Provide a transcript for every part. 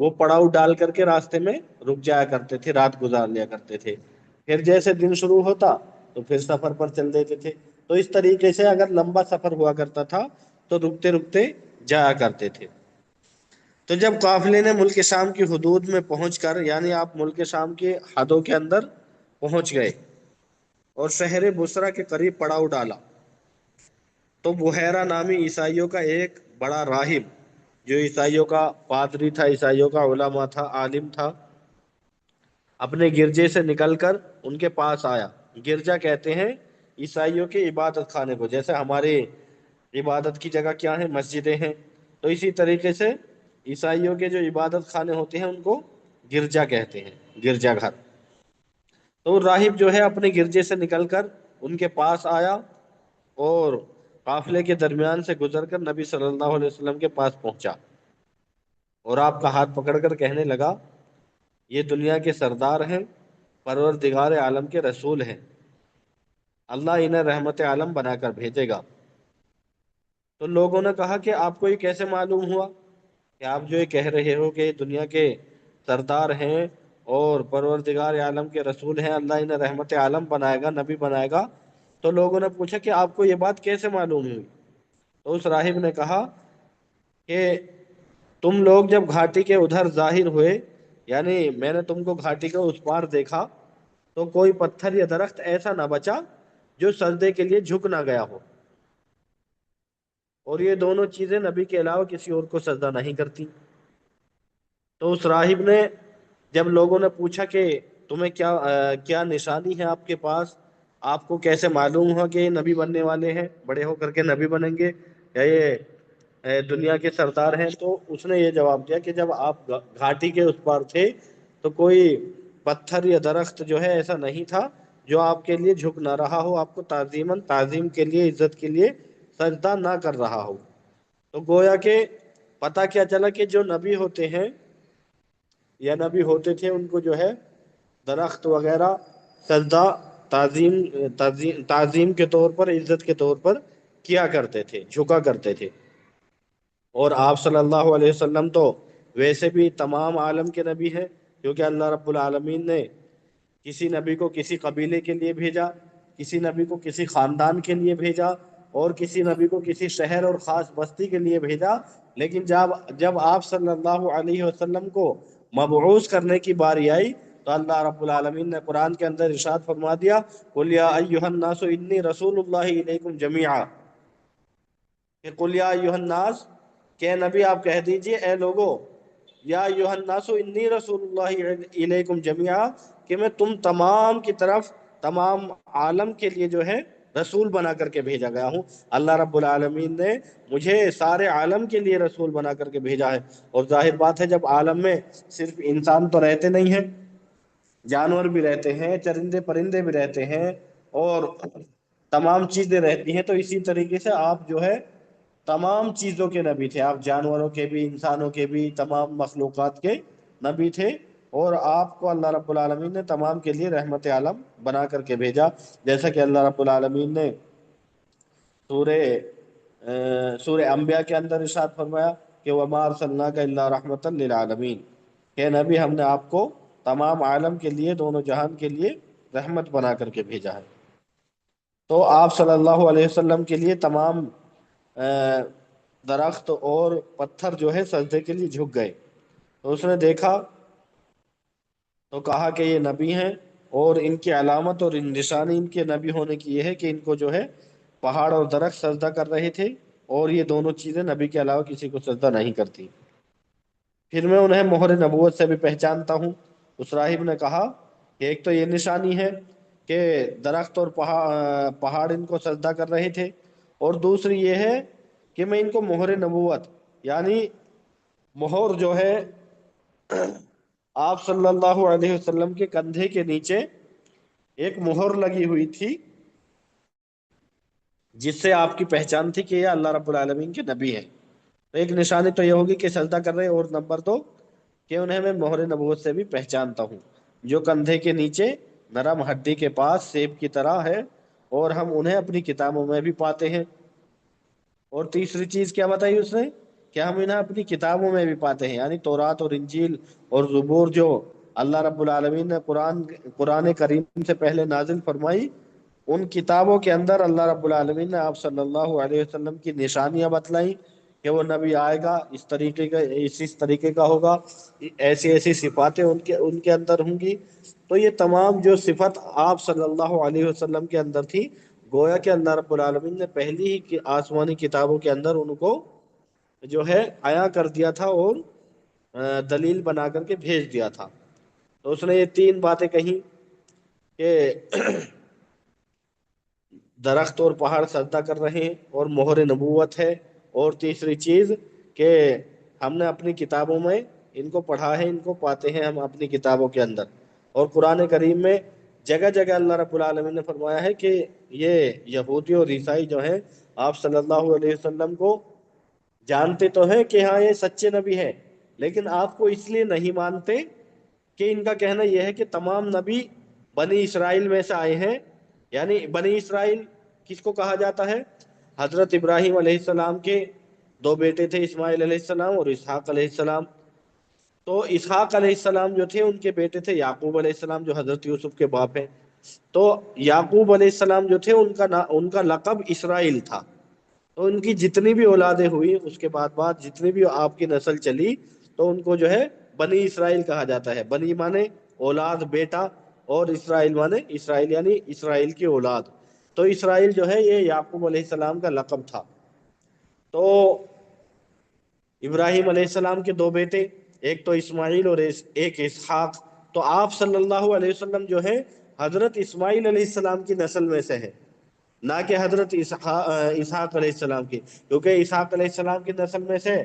وہ پڑاؤ ڈال کر کے راستے میں رک جایا کرتے تھے، رات گزار لیا کرتے تھے، پھر جیسے دن شروع ہوتا تو پھر سفر پر چل دیتے تھے۔ تو اس طریقے سے اگر لمبا سفر ہوا کرتا تھا تو رکتے رکتے جایا کرتے تھے۔ تو جب قافلے نے ملک شام کی حدود میں پہنچ کر، یعنی آپ ملک شام کی حدوں کے اندر پہنچ گئے اور شہر بصرہ کے قریب پڑاؤ ڈالا، تو بحیرہ نامی عیسائیوں کا ایک بڑا راہب، جو عیسائیوں کا پادری تھا، عیسائیوں کا علماء تھا، عالم تھا، اپنے گرجے سے نکل کر ان کے پاس آیا۔ گرجا کہتے ہیں عیسائیوں کے عبادت خانے کو، جیسے ہمارے عبادت کی جگہ کیا ہیں؟ مسجدیں ہیں، تو اسی طریقے سے عیسائیوں کے جو عبادت خانے ہوتے ہیں ان کو گرجا کہتے ہیں، گرجا گھر۔ تو راہب جو ہے اپنے گرجے سے نکل کر ان کے پاس آیا اور قافلے کے درمیان سے گزر کر نبی صلی اللہ علیہ وسلم کے پاس پہنچا اور آپ کا ہاتھ پکڑ کر کہنے لگا، یہ دنیا کے سردار ہیں، پروردگار عالم کے رسول ہیں، اللہ انہیں رحمت عالم بنا کر بھیجے گا۔ تو لوگوں نے کہا کہ آپ کو یہ کیسے معلوم ہوا کہ آپ جو یہ کہہ رہے ہو کہ دنیا کے سردار ہیں اور پروردگار عالم کے رسول ہیں، اللہ انہیں رحمت عالم بنائے گا، نبی بنائے گا؟ تو لوگوں نے پوچھا کہ آپ کو یہ بات کیسے معلوم ہوئی؟ تو اس راہب نے کہا کہ تم لوگ جب گھاٹی کے ادھر ظاہر ہوئے، یعنی میں نے تم کو گھاٹی کے اس پار دیکھا، تو کوئی پتھر یا درخت ایسا نہ بچا جو سجدے کے لیے جھک نہ گیا ہو، اور یہ دونوں چیزیں نبی کے علاوہ کسی اور کو سجدہ نہیں کرتی۔ تو اس راہب نے، جب لوگوں نے پوچھا کہ تمہیں کیا نشانی ہے آپ کے پاس، آپ کو کیسے معلوم ہوا کہ یہ نبی بننے والے ہیں، بڑے ہو کر کے نبی بنیں گے، یا یہ دنیا کے سردار ہیں، تو اس نے یہ جواب دیا کہ جب آپ گھاٹی کے اس پار تھے تو کوئی پتھر یا درخت جو ہے ایسا نہیں تھا جو آپ کے لیے جھک نہ رہا ہو، آپ کو تعظیم کے لیے، عزت کے لیے سجدہ نہ کر رہا ہو۔ تو گویا کہ پتہ کیا چلا کہ جو نبی ہوتے ہیں یا نبی ہوتے تھے ان کو جو ہے درخت وغیرہ سجدہ تعظیم کے طور پر، عزت کے طور پر کیا کرتے تھے، جھکا کرتے تھے۔ اور آپ صلی اللہ علیہ وسلم تو ویسے بھی تمام عالم کے نبی ہیں، کیونکہ اللہ رب العالمین نے کسی نبی کو کسی قبیلے کے لیے بھیجا، کسی نبی کو کسی خاندان کے لیے بھیجا، اور کسی نبی کو کسی شہر اور خاص بستی کے لیے بھیجا، لیکن جب آپ صلی اللہ علیہ وسلم کو مبعوث کرنے کی باری آئی تو اللہ رب العالمین نے قرآن کے اندر ارشاد فرما دیا، قُلْ يَا أَيُّهَا النَّاسُ إِنِّي رَسُولُ اللَّهِ إِلَيْكُمْ جَمِيعًا، کہ قُلْ يَا أَيُّهَا النَّاسُ، کہ نبی آپ کہہ دیجئے اے لوگو، یا ایھا الناس انی رسول اللہ الیکم جميعا، کہ میں تم تمام کی طرف، تمام عالم کے لیے جو ہے رسول بنا کر کے بھیجا گیا ہوں۔ اللہ رب العالمین نے مجھے سارے عالم کے لیے رسول بنا کر کے بھیجا ہے۔ اور ظاہر بات ہے جب عالم میں صرف انسان تو رہتے نہیں ہیں، جانور بھی رہتے ہیں، چرندے پرندے بھی رہتے ہیں، اور تمام چیزیں رہتی ہیں، تو اسی طریقے سے آپ جو ہے تمام چیزوں کے نبی تھے، آپ جانوروں کے بھی، انسانوں کے بھی، تمام مخلوقات کے نبی تھے، اور آپ کو اللہ رب العالمین نے تمام کے لیے رحمت عالم بنا کر کے بھیجا، جیسا کہ اللہ رب العالمین نے سورہ انبیاء کے اندر ارشاد فرمایا کہ وَمَا أَرْسَلْنَاكَ إِلَّا رَحْمَةً لِلْعَالَمِينَ، کہ نبی ہم نے آپ کو تمام عالم کے لیے، دونوں جہان کے لیے رحمت بنا کر کے بھیجا ہے۔ تو آپ صلی اللہ علیہ وسلم کے لیے تمام درخت اور پتھر جو ہے سجدے کے لیے جھک گئے۔ تو اس نے دیکھا تو کہا کہ یہ نبی ہیں، اور ان کی علامت اور نشانی ان کے نبی ہونے کی یہ ہے کہ ان کو جو ہے پہاڑ اور درخت سجدہ کر رہے تھے، اور یہ دونوں چیزیں نبی کے علاوہ کسی کو سجدہ نہیں کرتی۔ پھر میں انہیں مہر نبوت سے بھی پہچانتا ہوں۔ اس راہب نے کہا کہ ایک تو یہ نشانی ہے کہ درخت اور پہاڑ ان کو سجدہ کر رہے تھے، اور دوسری یہ ہے کہ میں ان کو مہر نبوت، یعنی مہر جو ہے آپ صلی اللہ علیہ وسلم کے کندھے کے نیچے ایک مہر لگی ہوئی تھی، جس سے آپ کی پہچان تھی کہ یہ اللہ رب العالمین کے نبی ہیں۔ تو ایک نشانی تو یہ ہوگی کہ سجدہ کر رہے، اور نمبر دو کہ انہیں میں مہر نبوت سے بھی پہچانتا ہوں، جو کندھے کے نیچے نرم ہڈی کے پاس سیب کی طرح ہے، اور ہم انہیں اپنی کتابوں میں بھی پاتے ہیں۔ اور تیسری چیز کیا بتائی اس نے کہ ہم انہیں اپنی کتابوں میں بھی پاتے ہیں، یعنی تورات اور انجیل اور زبور جو اللہ رب العالمین نے قرآن کریم سے پہلے نازل فرمائی، ان کتابوں کے اندر اللہ رب العالمین نے آپ صلی اللہ علیہ وسلم کی نشانیاں بتلائیں کہ وہ نبی آئے گا، اس طریقے کا ہوگا، ایسی ایسی صفاتیں ان کے اندر ہوں گی۔ تو یہ تمام جو صفت آپ صلی اللہ علیہ وسلم کے اندر تھی، گویا کہ اللہ رب العالمین نے پہلی ہی آسمانی کتابوں کے اندر ان کو جو ہے عیا کر دیا تھا اور دلیل بنا کر کے بھیج دیا تھا۔ تو اس نے یہ تین باتیں کہیں کہ درخت اور پہاڑ سجدہ کر رہے ہیں اور مہر نبوت ہے، اور تیسری چیز کہ ہم نے اپنی کتابوں میں ان کو پڑھا ہے، ان کو پاتے ہیں ہم اپنی کتابوں کے اندر۔ اور قرآن کریم میں جگہ جگہ اللہ رب العالمین نے فرمایا ہے کہ یہ یہودی اور عیسائی جو ہیں آپ صلی اللہ علیہ وسلم کو جانتے تو ہیں کہ ہاں یہ سچے نبی ہیں، لیکن آپ کو اس لیے نہیں مانتے کہ ان کا کہنا یہ ہے کہ تمام نبی بنی اسرائیل میں سے آئے ہیں۔ یعنی بنی اسرائیل کس کو کہا جاتا ہے؟ حضرت ابراہیم علیہ السلام کے دو بیٹے تھے، اسماعیل علیہ السلام اور اسحاق علیہ السلام۔ تو اسحاق علیہ السلام جو تھے ان کے بیٹے تھے یعقوب علیہ السلام جو حضرت یوسف کے باپ ہیں۔ تو یعقوب علیہ السلام جو تھے ان کا لقب اسرائیل تھا۔ تو ان کی جتنی بھی اولادیں ہوئی اس کے بعد جتنی بھی آپ کی نسل چلی، تو ان کو جو ہے بنی اسرائیل کہا جاتا ہے۔ بنی مانے اولاد، بیٹا، اور اسرائیل مانے اسرائیل یعنی اسرائیل کی اولاد۔ تو اسرائیل جو ہے یہ یعقوب علیہ السلام کا لقب تھا۔ تو ابراہیم علیہ السلام کے دو بیٹے، ایک تو اسماعیل اور ایک اسحاق۔ تو آپ صلی اللہ علیہ وسلم جو ہے حضرت اسماعیل علیہ السلام کی نسل میں سے ہے، نہ کہ حضرت اسحاق علیہ السلام کی، کیونکہ اسحاق علیہ السلام کی نسل میں سے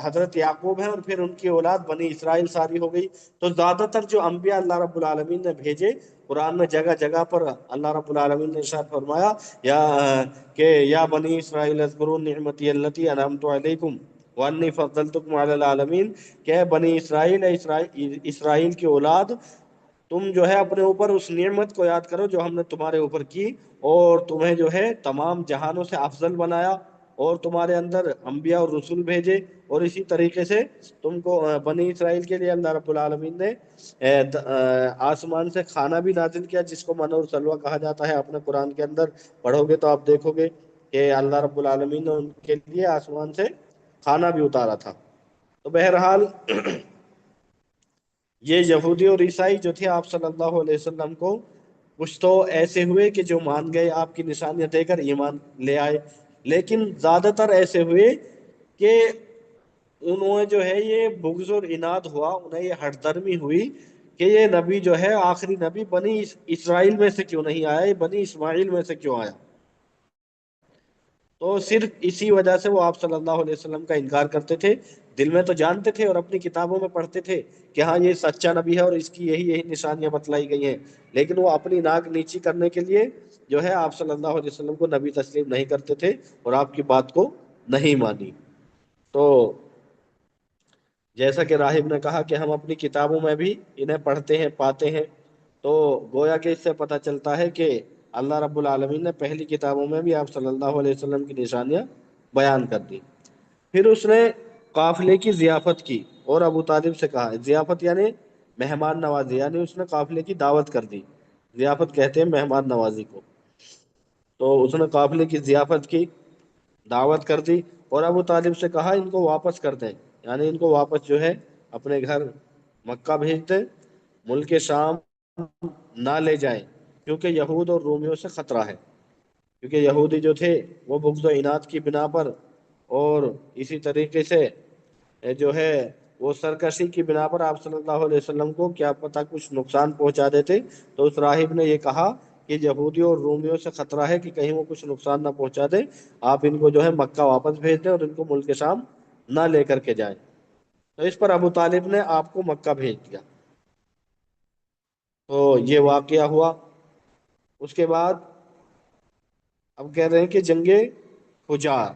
حضرت یعقوب ہے، اور پھر ان کی اولاد بنی اسرائیل ساری ہو گئی۔ تو زیادہ تر جو انبیاء اللہ رب العالمین نے بھیجے، قرآن میں جگہ جگہ پر اللہ رب العالمین نے ارشاد فرمایا یا کہ یا بنی اسرائیل اذکروا نعمتی التی انعمت علیکم وانی فضلتکم علی العالمین، کہ بنی اسرائیل اسرائیل کی اولاد، تم جو ہے اپنے اوپر اس نعمت کو یاد کرو جو ہم نے تمہارے اوپر کی، اور تمہیں جو ہے تمام جہانوں سے افضل بنایا، اور تمہارے اندر انبیاء اور رسول بھیجے، اور اسی طریقے سے تم کو بنی اسرائیل کے لیے اللہ رب العالمین نے آسمان سے کھانا بھی نازل کیا، جس کو من اور سلوہ کہا جاتا ہے۔ اپنے قرآن کے اندر پڑھو گے تو آپ دیکھو گے کہ اللہ رب العالمین نے ان کے لیے آسمان سے کھانا بھی اتارا تھا۔ تو بہرحال یہ یہودی اور عیسائی جو تھے آپ صلی اللہ علیہ وسلم کو، کچھ تو ایسے ہوئے کہ جو مان گئے، آپ کی نشانیاں دے کر ایمان لے آئے، لیکن زیادہ تر ایسے ہوئے کہ انہوں نے جو ہے یہ بغض اور عناد ہوا، انہیں یہ ہٹ درمی ہوئی کہ یہ نبی جو ہے آخری نبی بنی اسرائیل میں سے کیوں نہیں آیا، یہ بنی اسماعیل میں سے کیوں آیا۔ تو صرف اسی وجہ سے وہ آپ صلی اللہ علیہ وسلم کا انکار کرتے تھے۔ دل میں تو جانتے تھے اور اپنی کتابوں میں پڑھتے تھے کہ ہاں یہ سچا نبی ہے اور اس کی یہی نشانیاں بتلائی گئی ہیں، لیکن وہ اپنی ناک نیچی کرنے کے لیے جو ہے آپ صلی اللہ علیہ وسلم کو نبی تسلیم نہیں کرتے تھے اور آپ کی بات کو نہیں مانی۔ تو جیسا کہ راہب نے کہا کہ ہم اپنی کتابوں میں بھی انہیں پڑھتے ہیں، پاتے ہیں، تو گویا کہ اس سے پتہ چلتا ہے کہ اللہ رب العالمین نے پہلی کتابوں میں بھی آپ صلی اللہ علیہ وسلم کی نشانیاں بیان کر دی۔ پھر اس نے قافلے کی ضیافت کی اور ابو طالب سے کہا، ضیافت یعنی مہمان نوازی، یعنی اس نے قافلے کی دعوت کر دی، ضیافت کہتے ہیں مہمان نوازی کو۔ تو اس نے قافلے کی ضیافت کی، دعوت کر دی، اور ابو طالب سے کہا ان کو واپس کر دیں، یعنی ان کو واپس جو ہے اپنے گھر مکہ بھیج دیں، ملک شام نہ لے جائیں، کیونکہ یہود اور رومیوں سے خطرہ ہے۔ کیونکہ یہودی جو تھے وہ بغض و عناد کی بنا پر، اور اسی طریقے سے جو ہے وہ سرکشی کی بنا پر آپ صلی اللہ علیہ وسلم کو کیا پتہ کچھ نقصان پہنچا دیتے۔ تو اس راہب نے یہ کہا کہ یہودیوں اور رومیوں سے خطرہ ہے کہ کہیں وہ کچھ نقصان نہ پہنچا دے، آپ ان کو جو ہے مکہ واپس بھیج دیں اور ان کو ملک شام نہ لے کر کے جائیں۔ تو اس پر ابو طالب نے آپ کو مکہ بھیج دیا۔ تو یہ واقعہ ہوا۔ اس کے بعد اب کہہ رہے ہیں کہ جنگ فجار۔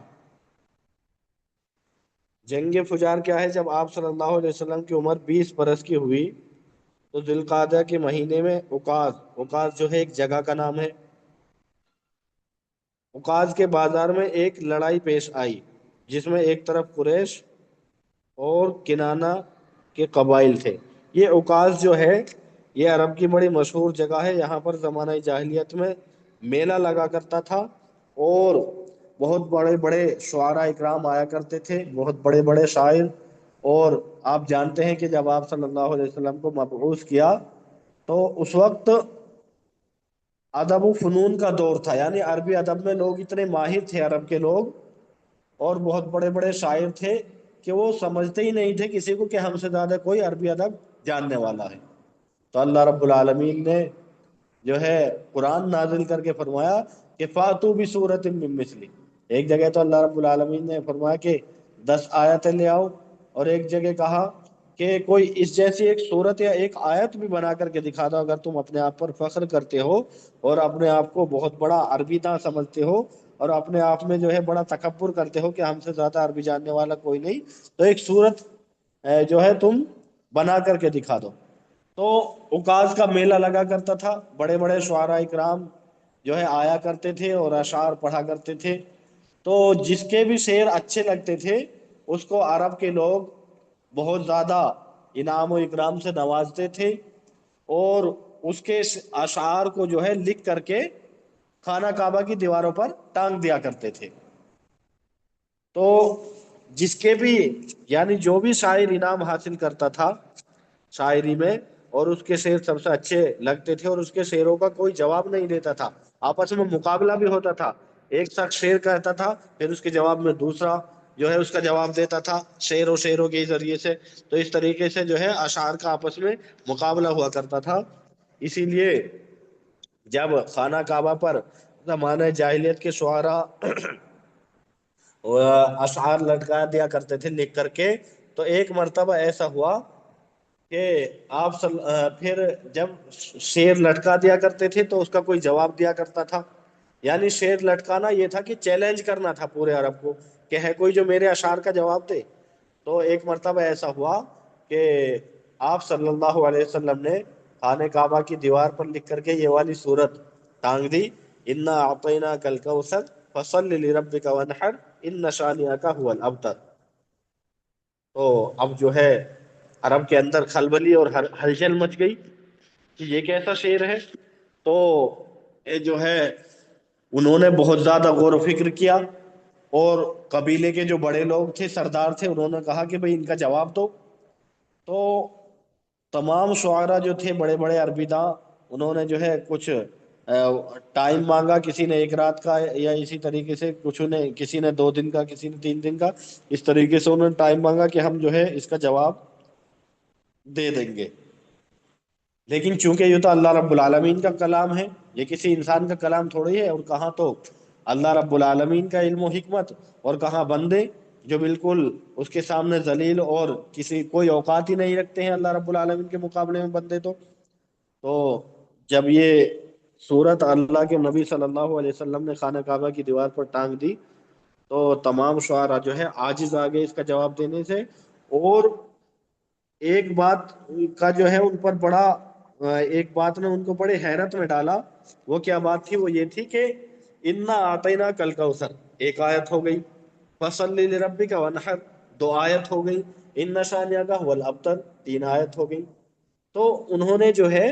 جنگ فجار کیا ہے؟ جب آپ صلی اللہ علیہ وسلم کی عمر 20 برس کی ہوئی تو ذی القعدہ کے مہینے میں اوکاز جو ہے ایک جگہ کا نام ہے، اوکاز کے بازار میں ایک لڑائی پیش آئی۔ جس میں ایک طرف قریش اور کنانہ کے قبائل تھے۔ یہ اوکاز جو ہے یہ عرب کی بڑی مشہور جگہ ہے، یہاں پر زمانہ جاہلیت میں میلہ لگا کرتا تھا، اور بہت بڑے بڑے شعراء اکرام آیا کرتے تھے، بہت بڑے بڑے شاعر۔ اور آپ جانتے ہیں کہ جب آپ صلی اللہ علیہ وسلم کو مبعوث کیا تو اس وقت ادب و فنون کا دور تھا، یعنی عربی ادب میں لوگ اتنے ماہر تھے عرب کے لوگ، اور بہت بڑے بڑے شاعر تھے کہ وہ سمجھتے ہی نہیں تھے کسی کو کہ ہم سے زیادہ کوئی عربی ادب جاننے والا ہے۔ تو اللہ رب العالمین نے جو ہے قرآن نازل کر کے فرمایا کہ فاتو بسورۃ من مثلی۔ ایک جگہ تو اللہ رب العالمین نے فرمایا کہ 10 آیتیں لے آؤ، اور ایک جگہ کہا کہ کوئی اس جیسی ایک صورت یا ایک آیت بھی بنا کر کے دکھا دو اگر تم اپنے آپ پر فخر کرتے ہو اور اپنے آپ کو بہت بڑا عربی داں سمجھتے ہو، اور اپنے آپ میں جو ہے بڑا تکبر کرتے ہو کہ ہم سے زیادہ عربی جاننے والا کوئی نہیں، تو ایک صورت جو ہے تم بنا کر کے دکھا دو۔ تو اوکاز کا میلہ لگا کرتا تھا، بڑے بڑے شعراء اکرام جو ہے آیا کرتے تھے اور اشعار پڑھا کرتے تھے۔ تو جس کے بھی شعر اچھے لگتے تھے اس کو عرب کے لوگ بہت زیادہ انعام و اکرام سے نوازتے تھے، اور اس کے اشعار کو جو ہے لکھ کر کے خانہ کعبہ کی دیواروں پر ٹانگ دیا کرتے تھے۔ تو جس کے بھی یعنی جو بھی شاعر انعام حاصل کرتا تھا شاعری میں، اور اس کے شعر سب سے اچھے لگتے تھے اور اس کے شعروں کا کوئی جواب نہیں دیتا تھا، آپس میں مقابلہ بھی ہوتا تھا، ایک شخص شعر کہتا تھا پھر اس کے جواب میں دوسرا جو ہے اس کا جواب دیتا تھا شعروں کے ذریعے سے۔ تو اس طریقے سے جو ہے اشعار کا آپس میں مقابلہ ہوا کرتا تھا۔ اسی لیے جب خانہ کعبہ پر زمانہ جاہلیت کے شعراء اشعار لٹکا دیا کرتے تھے لکھ کر کے، تو ایک مرتبہ ایسا ہوا کہ پھر جب شعر لٹکا دیا کرتے تھے تو اس کا کوئی جواب دیا کرتا تھا، یعنی شعر لٹکانا یہ تھا کہ چیلنج کرنا تھا پورے عرب کو کہ ہے کوئی جو میرے اشعار کا جواب دے۔ تو ایک مرتبہ ایسا ہوا کہ آپ صلی اللہ علیہ وسلم نے خانہ کعبہ کی دیوار پر لکھ کر کے یہ والی صورت ٹانگ دی، انا اعطیناک الکوثر فصل لربک وانحر ان شانئک هو الابتر۔ تو اب جو ہے عرب کے اندر خلبلی اور ہلچل مچ گئی کہ یہ کیسا شعر ہے۔ تو یہ جو ہے انہوں نے بہت زیادہ غور و فکر کیا، اور قبیلے کے جو بڑے لوگ تھے سردار تھے انہوں نے کہا کہ بھئی ان کا جواب دو۔ تو تمام شعراء جو تھے بڑے بڑے عربی داں انہوں نے جو ہے کچھ ٹائم مانگا، کسی نے ایک رات کا، یا اسی طریقے سے کسی نے 2 دن کا، کسی نے 3 دن کا، اس طریقے سے انہوں نے ٹائم مانگا کہ ہم جو ہے اس کا جواب دے دیں گے۔ لیکن چونکہ یہ تو اللہ رب العالمین کا کلام ہے، یہ کسی انسان کا کلام تھوڑی ہے، اور کہاں تو اللہ رب العالمین کا علم و حکمت، اور کہاں بندے جو بالکل اس کے سامنے ذلیل اور کسی کوئی اوقات ہی نہیں رکھتے ہیں اللہ رب العالمین کے مقابلے میں بندے۔ تو جب یہ صورت اللہ کے نبی صلی اللہ علیہ وسلم نے خانہ کعبہ کی دیوار پر ٹانگ دی تو تمام شعراء جو ہے عاجز آ گئے اس کا جواب دینے سے، اور ایک بات کا جو ہے ان پر بڑا ایک بات نے ان کو بڑے حیرت میں ڈالا۔ وہ کیا بات تھی؟ وہ یہ تھی کہ انا آتینا کل کوثر ایک آیت ہو گئی، فصلی لربک وانحر 2 آیت ہو گئی، ان شانئک هو الابتر 3 آیت ہو گئی۔ تو انہوں نے جو ہے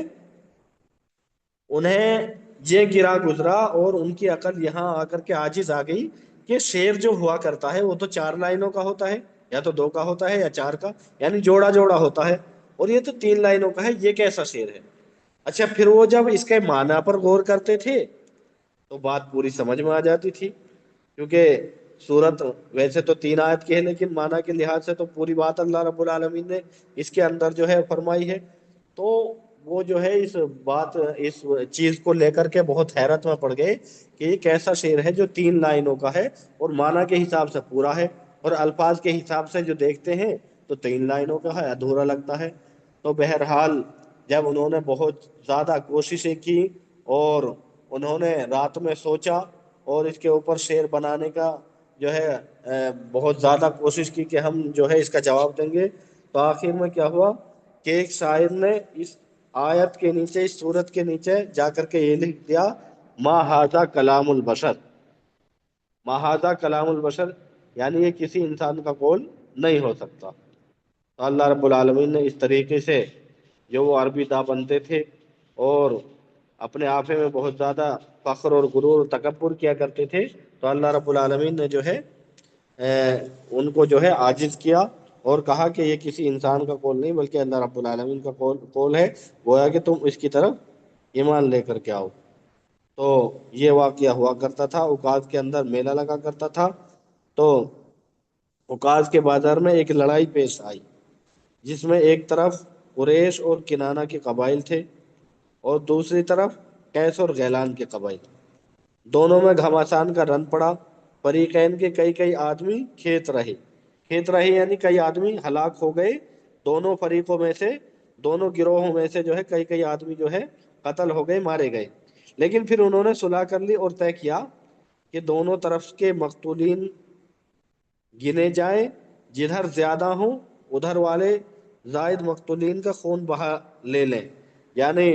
انہیں یہ گرا گزرا اور ان کی عقل یہاں آ کر کے عاجز آ گئی کہ شعر جو ہوا کرتا ہے وہ تو 4 لائنوں کا ہوتا ہے، یا تو 2 کا ہوتا ہے یا 4 کا، یعنی جوڑا جوڑا ہوتا ہے، اور یہ تو 3 لائنوں کا ہے، یہ کیسا شعر ہے؟ اچھا پھر وہ جب اس کے معنی پر غور کرتے تھے تو بات پوری سمجھ میں آ جاتی تھی، کیونکہ صورت ویسے تو 3 آیت کی ہے لیکن معنی کے لحاظ سے تو پوری بات اللہ رب العالمین نے اس کے اندر جو ہے فرمائی ہے۔ تو وہ جو ہے اس چیز کو لے کر کے بہت حیرت میں پڑ گئے کہ یہ کیسا شعر ہے جو 3 لائنوں کا ہے اور معنی کے حساب سے پورا ہے، اور الفاظ کے حساب سے جو دیکھتے ہیں تو 3 لائنوں کا ہے، ادھورا لگتا ہے۔ تو بہرحال جب انہوں نے بہت زیادہ کوششیں کی اور انہوں نے رات میں سوچا اور اس کے اوپر شعر بنانے کا جو ہے بہت زیادہ کوشش کی کہ ہم جو ہے اس کا جواب دیں گے، تو آخر میں کیا ہوا کہ ایک شاعر نے اس آیت کے نیچے، اس سورت کے نیچے جا کر کے یہ لکھ دیا ما ھذا کلام البشر، ما ھذا کلام البشر، یعنی یہ کسی انسان کا قول نہیں ہو سکتا۔ تو اللہ رب العالمین نے اس طریقے سے جو وہ عربی داں بنتے تھے اور اپنے آپے میں بہت زیادہ فخر اور غرور اور تکبر کیا کرتے تھے، تو اللہ رب العالمین نے جو ہے ان کو جو ہے عاجز کیا اور کہا کہ یہ کسی انسان کا قول نہیں بلکہ اللہ رب العالمین کا قول ہے، گویا کہ تم اس کی طرف ایمان لے کر کے آؤ۔ تو یہ واقعہ ہوا کرتا تھا، اوقاز کے اندر میلہ لگا کرتا تھا۔ تو اوقاز کے بازار میں ایک لڑائی پیش آئی، جس میں ایک طرف قریش اور کنانہ کے قبائل تھے اور دوسری طرف قیس اور غیلان کے قبائل۔ دونوں میں گھماسان کا رن پڑا، فریقین کے کئی کئی آدمی کھیت رہے یعنی کئی آدمی ہلاک ہو گئے۔ دونوں فریقوں میں سے، دونوں گروہوں میں سے جو ہے کئی کئی آدمی جو ہے قتل ہو گئے، مارے گئے۔ لیکن پھر انہوں نے صلح کر لی اور طے کیا کہ دونوں طرف کے مقتولین گنے جائیں، جدھر زیادہ ہوں ادھر والے زائد مقتولین کا خون بہا لے لیں۔ یعنی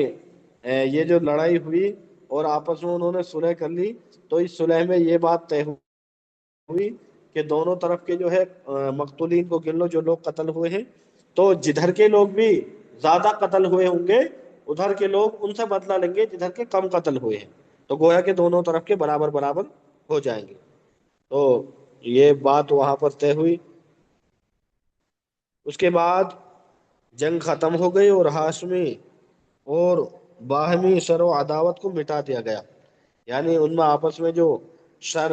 یہ جو لڑائی ہوئی اور آپس میں انہوں نے صلح کر لی، تو اس صلح میں یہ بات طے ہوئی کہ دونوں طرف کے جو ہے مقتولین کو گن لو جو لوگ قتل ہوئے ہیں، تو جدھر کے لوگ بھی زیادہ قتل ہوئے ہوں گے ادھر کے لوگ ان سے بدلہ لیں گے جدھر کے کم قتل ہوئے ہیں، تو گویا کہ دونوں طرف کے برابر برابر ہو جائیں گے۔ تو یہ بات وہاں پر طے ہوئی۔ اس کے بعد جنگ ختم ہو گئی اور ہاشمی اور باہمی شر و عداوت کو مٹا دیا گیا، یعنی ان میں آپس میں جو شر،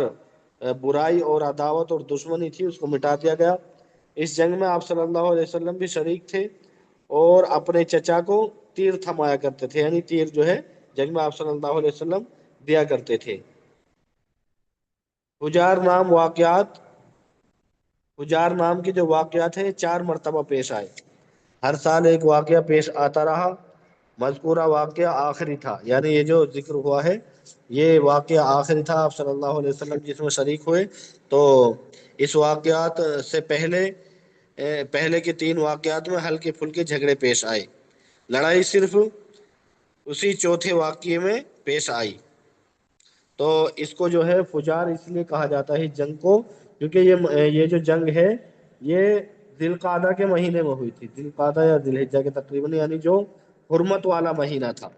برائی اور عداوت اور دشمنی تھی اس کو مٹا دیا گیا۔ اس جنگ میں آپ صلی اللہ علیہ وسلم بھی شریک تھے اور اپنے چچا کو تیر تھمایا کرتے تھے، یعنی تیر جو ہے جنگ میں آپ صلی اللہ علیہ وسلم دیا کرتے تھے۔ حجار نام کے جو واقعات ہیں 4 مرتبہ پیش آئے، ہر سال ایک واقعہ پیش آتا رہا۔ مذکورہ واقعہ آخری تھا، یعنی یہ جو ذکر ہوا ہے یہ واقعہ آخری تھا آپ صلی اللہ علیہ وسلم جس میں شریک ہوئے۔ تو اس واقعات سے پہلے کے 3 واقعات میں ہلکے پھلکے جھگڑے پیش آئے، لڑائی صرف اسی چوتھے واقعے میں پیش آئی۔ تو اس کو جو ہے فجار اس لیے کہا جاتا ہے اس جنگ کو، کیونکہ یہ جو جنگ ہے یہ ذی القعدہ کے مہینے میں ہوئی تھی، ذی القعدہ یا ذی الحجہ کے تقریباً، یعنی جو حرمت والا مہینہ تھا۔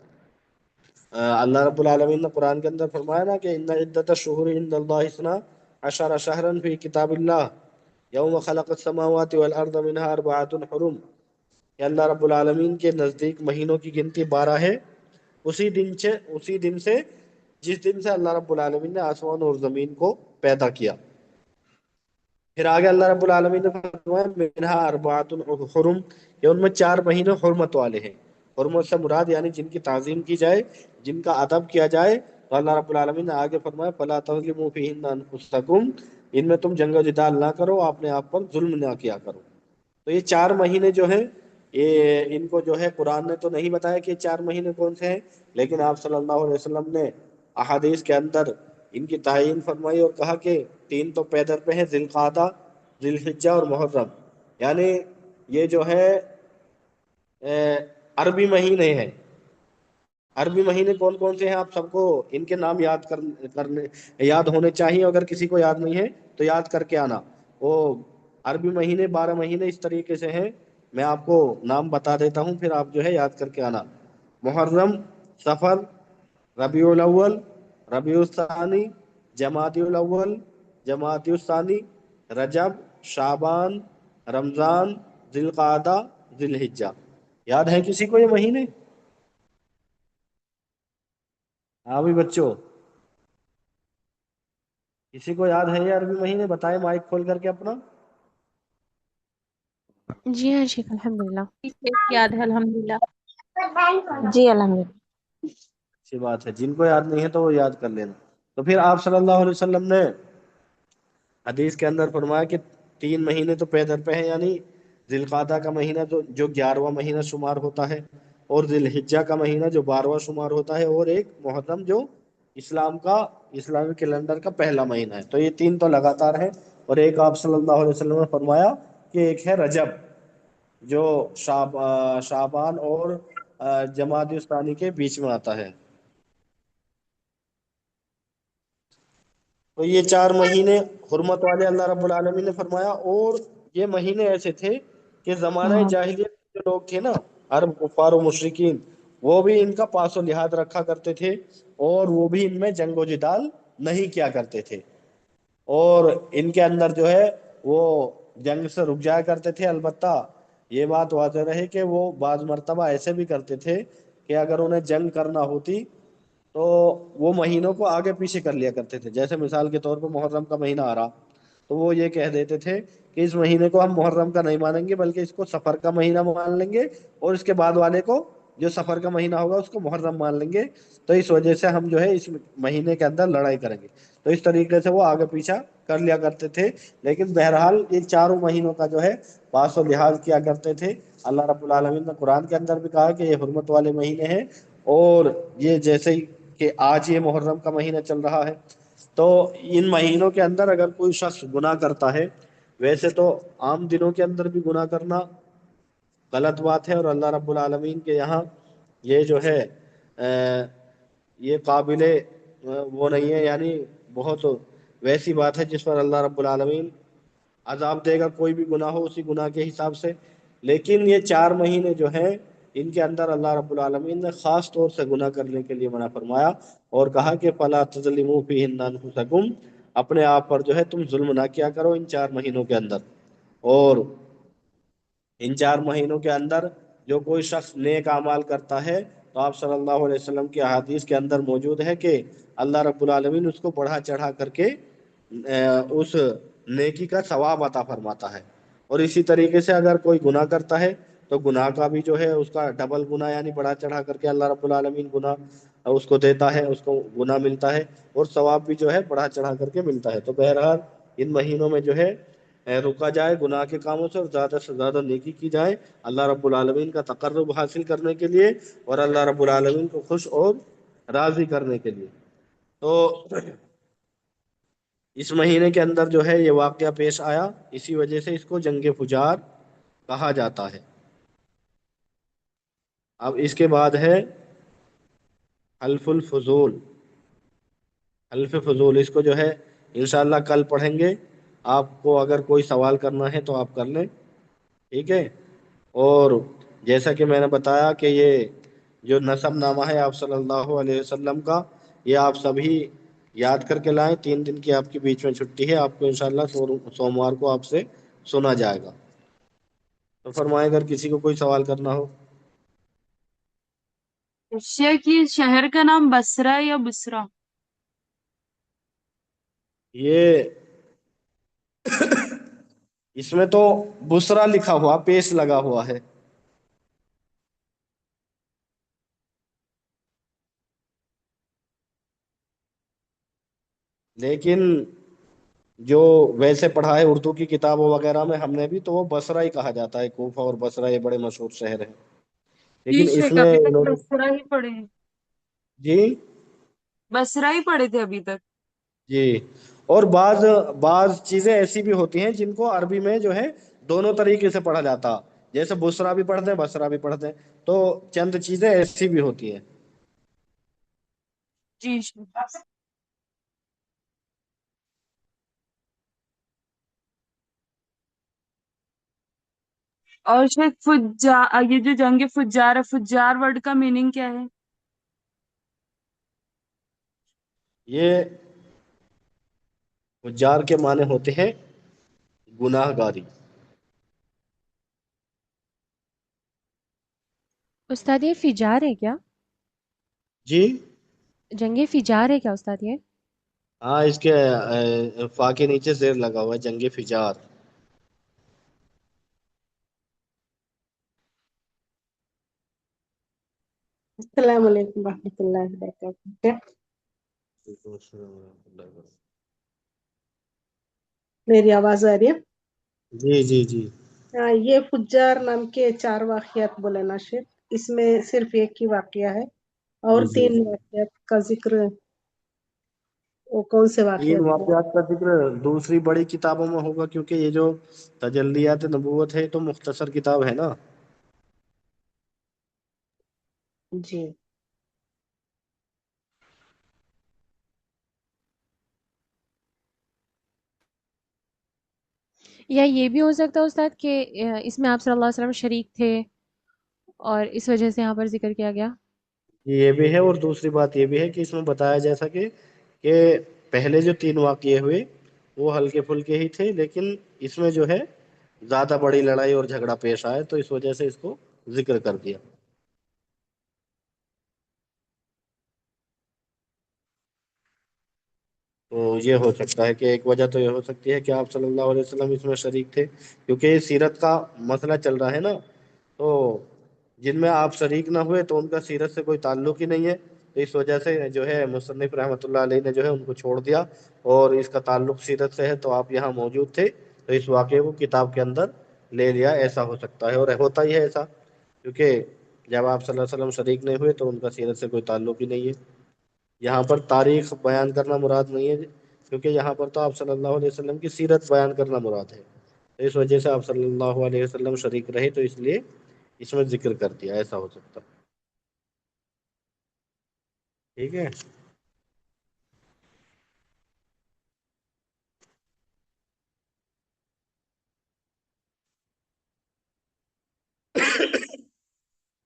اللہ رب العالمین نے قرآن کے اندر فرمایا نا کہ ان عدت الشہور عند اللہ اثنا عشر شہرا فی کتاب اللہ یوم خلق السماوات والارض منها اربعۃ حرم، کہ اللہ رب العالمین کے نزدیک مہینوں کی گنتی 12 ہے، اسی دن سے جس دن سے اللہ رب العالمین نے آسمان اور زمین کو پیدا کیا۔ پھر آگے اللہ رب العالمین نے فرمایا منہا اربعۃ حرم، کہ ان میں 4 مہینے حرمت والے ہیں۔ حرمت سے مراد یعنی جن کی تعظیم کی جائے، جن کا ادب کیا جائے۔ تو اللہ رب العالمین نے آگے فرمایا فلا تظلموا فیہن انفسکم، ان میں تم جنگ و جدال نہ کرو، اپنے آپ پر ظلم نہ کیا کرو۔ تو یہ 4 مہینے جو ہیں یہ ان کو جو ہے قرآن نے تو نہیں بتایا کہ یہ 4 مہینے کون سے ہیں، لیکن آپ صلی اللہ علیہ وسلم نے احادیث کے اندر ان کی تعیین فرمائی اور کہا کہ 3 تو پیدر پہ ہیں، ذی القعدہ، ذی الحجہ اور محرم، یعنی یہ جو ہے عربی مہینے ہیں۔ عربی مہینے کون کون سے ہیں آپ سب کو ان کے نام یاد ہونے چاہیے، اگر کسی کو یاد نہیں ہے تو یاد کر کے آنا۔ وہ عربی مہینے 12 مہینے اس طریقے سے ہیں، میں آپ کو نام بتا دیتا ہوں پھر آپ جو ہے یاد کر کے آنا۔ محرم، سفر، ربیع الاول، ربیع الثانی، جمادی الاول، جمادی الثانی، رجب، شعبان، رمضان، ذی القعدہ، ذی الحجہ۔ یاد ہے کسی کو یہ مہینے؟ ہاں بھی بچوں، کسی کو یاد ہے یہ عربی مہینے؟ بتائیں مائک کھول کر کے اپنا۔ جی ہاں شیخ الحمد للہ۔ یاد ہے الحمدللہ۔ جی الحمد للہ۔ اچھی بات ہے، جن کو یاد نہیں ہے تو وہ یاد کر لینا۔ تو پھر آپ صلی اللہ علیہ وسلم نے حدیث کے اندر فرمایا کہ 3 مہینے تو پے در پہ ہیں، یعنی ذی القعدہ کا مہینہ جو 11واں مہینہ شمار ہوتا ہے، اور ذی الحجہ کا مہینہ جو 12واں شمار ہوتا ہے، اور ایک محرم جو اسلامی کیلنڈر کا پہلا مہینہ ہے۔ تو یہ 3 تو لگاتار ہیں، اور ایک آپ صلی اللہ علیہ وسلم نے فرمایا کہ ایک ہے رجب جو شعبان اور جمادی الثانی کے بیچ میں آتا ہے۔ تو یہ 4 مہینے حرمت والے اللہ رب العالمین نے فرمایا. اور یہ مہینے ایسے تھے کہ زمانہ ہاں جاہلیت کے جو لوگ تھے نا، عرب کفار و مشرکین، وہ بھی ان کا پاس و لحاظ رکھا کرتے تھے، اور وہ بھی ان میں جنگ و جدال نہیں کیا کرتے تھے، اور ان کے اندر جو ہے وہ جنگ سے رک جایا کرتے تھے. البتہ یہ بات واضح رہے کہ وہ بعض مرتبہ ایسے بھی کرتے تھے کہ اگر انہیں جنگ کرنا ہوتی تو وہ مہینوں کو آگے پیچھے کر لیا کرتے تھے. جیسے مثال کے طور پر محرم کا مہینہ آ رہا، تو وہ یہ کہہ دیتے تھے کہ اس مہینے کو ہم محرم کا نہیں مانیں گے بلکہ اس کو سفر کا مہینہ مان لیں گے، اور اس کے بعد والے کو جو سفر کا مہینہ ہوگا اس کو محرم مان لیں گے. تو اس وجہ سے ہم جو ہے اس مہینے کے اندر لڑائی کریں گے. تو اس طریقے سے وہ آگے پیچھا کر لیا کرتے تھے. لیکن بہرحال یہ 4 مہینوں کا جو ہے پاس و لحاظ کیا کرتے تھے. اللہ رب العالمین نے قرآن کے اندر بھی کہا کہ یہ حرمت والے مہینے ہیں، اور یہ جیسے ہی کہ آج یہ محرم کا مہینہ چل رہا ہے، تو ان مہینوں کے اندر اگر کوئی شخص گناہ کرتا ہے، ویسے تو عام دنوں کے اندر بھی گناہ کرنا غلط بات ہے، اور اللہ رب العالمین کے یہاں یہ جو ہے یہ قابل وہ نہیں ہے، یعنی بہت ویسی بات ہے جس پر اللہ رب العالمین عذاب دے گا کوئی بھی گناہ ہو اسی گناہ کے حساب سے. لیکن یہ 4 مہینے جو ہیں ان کے اندر اللہ رب العالمین نے خاص طور سے گناہ کرنے کے لیے منع فرمایا، اور کہا کہ فَلَا تَظْلِمُوا فِيهِنَّ أَنفُسَكُمْ، اپنے آپ پر جو ہے تم ظلم نہ کیا کرو ان 4 مہینوں کے اندر. اور ان 4 مہینوں کے اندر جو کوئی شخص نیک اعمال کرتا ہے تو آپ صلی اللہ علیہ وسلم کی احادیث کے اندر موجود ہے کہ اللہ رب العالمین اس کو بڑھا چڑھا کر کے اس نیکی کا ثواب عطا فرماتا ہے. اور اسی طریقے سے اگر کوئی گناہ کرتا ہے تو گناہ کا بھی جو ہے اس کا ڈبل گناہ، یعنی بڑھا چڑھا کر کے اللہ رب العالمین گناہ اس کو دیتا ہے، اس کو گناہ ملتا ہے، اور ثواب بھی جو ہے بڑھا چڑھا کر کے ملتا ہے. تو بہرحال ان مہینوں میں جو ہے رکا جائے گناہ کے کاموں سے، اور زیادہ سے زیادہ نیکی کی جائے اللہ رب العالمین کا تقرب حاصل کرنے کے لیے، اور اللہ رب العالمین کو خوش اور راضی کرنے کے لیے. تو اس مہینے کے اندر جو ہے یہ واقعہ پیش آیا، اسی وجہ سے اس کو جنگ فجار کہا جاتا ہے. اب اس کے بعد ہے حلف الفضول. حلف فضول اس کو جو ہے انشاءاللہ کل پڑھیں گے. آپ کو اگر کوئی سوال کرنا ہے تو آپ کر لیں، ٹھیک ہے. اور جیسا کہ میں نے بتایا کہ یہ جو نسب نامہ ہے آپ صلی اللہ علیہ وسلم کا، یہ آپ سبھی یاد کر کے لائیں. 3 دن کی آپ کے بیچ میں چھٹی ہے، آپ کو انشاءاللہ سوموار کو آپ سے سنا جائے گا. تو فرمائے اگر کسی کو کوئی سوال کرنا ہو. شیخ یہ شہر کا نام بصرہ یا بصرہ؟ یہ اس میں تو بسرا لکھا ہوا، پیش لگا ہوا ہے. لیکن جو ویسے پڑھا ہے اردو کی کتابوں وغیرہ میں ہم نے بھی، تو وہ بصرہ ہی کہا جاتا ہے. کوفہ اور بصرہ یہ بڑے مشہور شہر ہیں. جی لیکن اس شیخ میں ابھی تک انہوں نے بصرہ ہی پڑھے ہیں، جی بصرہ ہی پڑھے تھے ابھی تک. جی. اور بعض چیزیں ایسی بھی ہوتی ہیں جن کو عربی میں جو ہے دونوں طریقے سے پڑھا جاتا، جیسے بسرا بھی پڑھتے ہیں بصرہ بھی پڑھتے ہیں. تو چند چیزیں ایسی بھی ہوتی ہیں. جی شیخ. اور شیخ یہ جو جنگ فجار ہے، فجار ورڈ کا میننگ کیا ہے؟ یہ فجار کے معنی ہوتے ہیں گناہ گاری. استاد یہ فجار ہے کیا؟ جی جنگ فجار ہے کیا استاد یہ؟ ہاں، اس کے فا کے نیچے زیر لگا ہوا ہے، جنگ فجار. السلام علیکم ورحمۃ اللہ وبرکاتہ. میری آواز آ رہی ہے؟ جی جی جی. یہ فجار نام کے 4 واقعات بولے نا شیخ، اس میں صرف ایک ہی واقعہ ہے، اور جی جی 3 جی. واقعات کا ذکر، وہ کون سے 3 واقعات ہیں؟ واقعات کا ذکر دوسری بڑی کتابوں میں ہوگا، کیونکہ یہ جو تجلیات نبوت ہے تو مختصر کتاب ہے نا. جی. یا یہ بھی ہو سکتا ہے استاد کہ اس میں آپ صلی اللہ علیہ وسلم شریک تھے اور اس وجہ سے یہاں پر ذکر کیا گیا؟ یہ بھی ہے، اور دوسری بات یہ بھی ہے کہ اس میں بتایا جیسا کہ پہلے جو 3 واقعے ہوئے وہ ہلکے پھلکے ہی تھے، لیکن اس میں جو ہے زیادہ بڑی لڑائی اور جھگڑا پیش آئے، تو اس وجہ سے اس کو ذکر کر دیا۔ تو یہ ہو سکتا ہے کہ ایک وجہ تو یہ ہو سکتی ہے کہ آپ صلی اللہ علیہ وسلم اس میں شریک تھے، کیونکہ یہ سیرت کا مسئلہ چل رہا ہے نا، تو جن میں آپ شریک نہ ہوئے تو ان کا سیرت سے کوئی تعلق ہی نہیں ہے، تو اس وجہ سے جو ہے مصنف رحمۃ اللہ علیہ نے جو ہے ان کو چھوڑ دیا، اور اس کا تعلق سیرت سے ہے، تو آپ یہاں موجود تھے تو اس واقعے کو کتاب کے اندر لے لیا، ایسا ہو سکتا ہے، اور ہوتا ہی ہے ایسا، کیونکہ جب آپ صلی اللہ علیہ وسلم شریک نہیں ہوئے تو ان کا سیرت سے کوئی تعلق ہی نہیں ہے۔ یہاں پر تاریخ بیان کرنا مراد نہیں ہے، کیونکہ یہاں پر تو آپ صلی اللہ علیہ وسلم کی سیرت بیان کرنا مراد ہے، تو اس وجہ سے آپ صلی اللہ علیہ وسلم شریک رہے، تو اس لیے اس میں ذکر کر دیا، ایسا ہو سکتا ہے۔ ٹھیک ہے۔